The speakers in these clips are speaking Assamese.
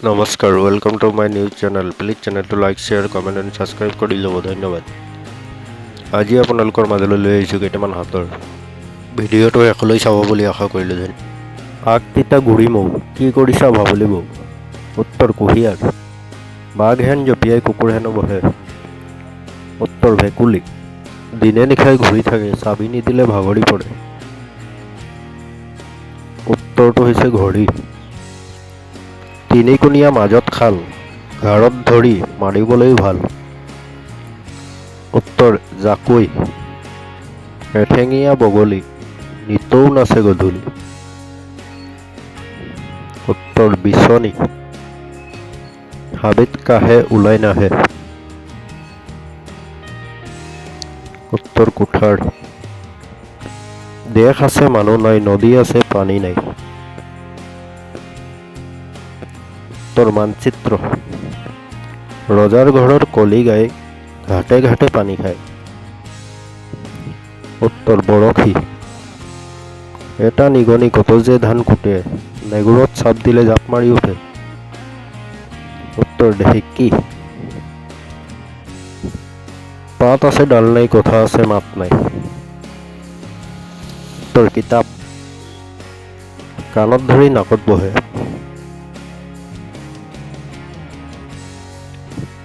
নমস্কাৰ, welcome to my news channel. Please চেনেলটো like, share, comment and subscribe কৰি ল'ব। ধন্যবাদ। আজি আপোনালোকৰ মাজলৈ লৈ আহিছোঁ কেইটামান হাতৰ ভিডিঅ'টো শেষলৈ চাব বুলি আশা কৰিলোঁ। আগ তিতা গুৰি মৌ, কি কৰিছা ভাবলি বৌ? উত্তৰ কুঁহিয়াৰ। বাঘ হেন জঁপিয়াই কুকুৰ হেনো বহে। উত্তৰ ভেকুলী। দিনে নিশাই ঘূৰি থাকে, চাবি নিদিলে ভাগৰি পৰে। উত্তৰটো হৈছে ঘড়ী। তিনিকুণীয়া মাজত খাল, ঘাৰত ধৰি মাৰিবলৈ ভাল। উত্তৰ জাকৈ। এঠেঙীয়া বগলী, নিতৌ নাচে গধূলি। উত্তৰ বিচনী। হাবিত কাহে ওলাই নাহে। উত্তৰ কুঠাৰ। দেশ আছে মানুহ নাই, নদী আছে পানী নাই। উত্তৰ মানচিত্ৰ। ৰজাৰ ঘৰৰ কলি গাই, ঘাটে ঘাটে পানী খায়। উত্তৰ বৰশী। এটা নিগনি কত যে ধান কুটে, নেগুৰত চাপ দিলে জাপ মাৰি উঠে। উত্তৰ ঢেঁকী। পাত আছে ডাল নাই, কথা আছে মাত নাই। উত্তৰ কিতাপ। কাণত ধৰি নাকত বহে।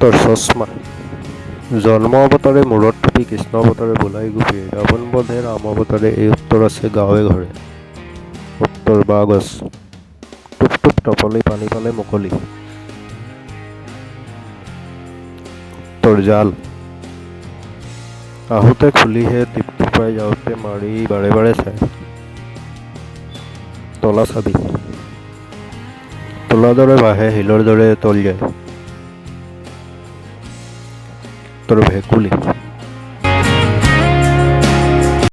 উত্তৰ চশমা। জন্ম অৱতাৰে মূৰত টুপি, কৃষ্ণ অৱতাৰে বোলাই গোপী, ৰাৱণ বধে ৰাম অৱতাৰে, এই উত্তৰ আছে গাঁৱে ঘৰে। উত্তৰ বাঁহগছ। টুপ টুপ টপলি, পানী পালে মুকলি। উত্তৰ জাল। আহোঁতে খুলিহে টিপ টিপাই, যাওঁতে মাৰি বাৰে বাৰে চায়। তলা চাবি। তোলাৰ দৰে বাঢ়ে, শিলৰ দৰে তল যায়। উত্তৰ ভেকুলী।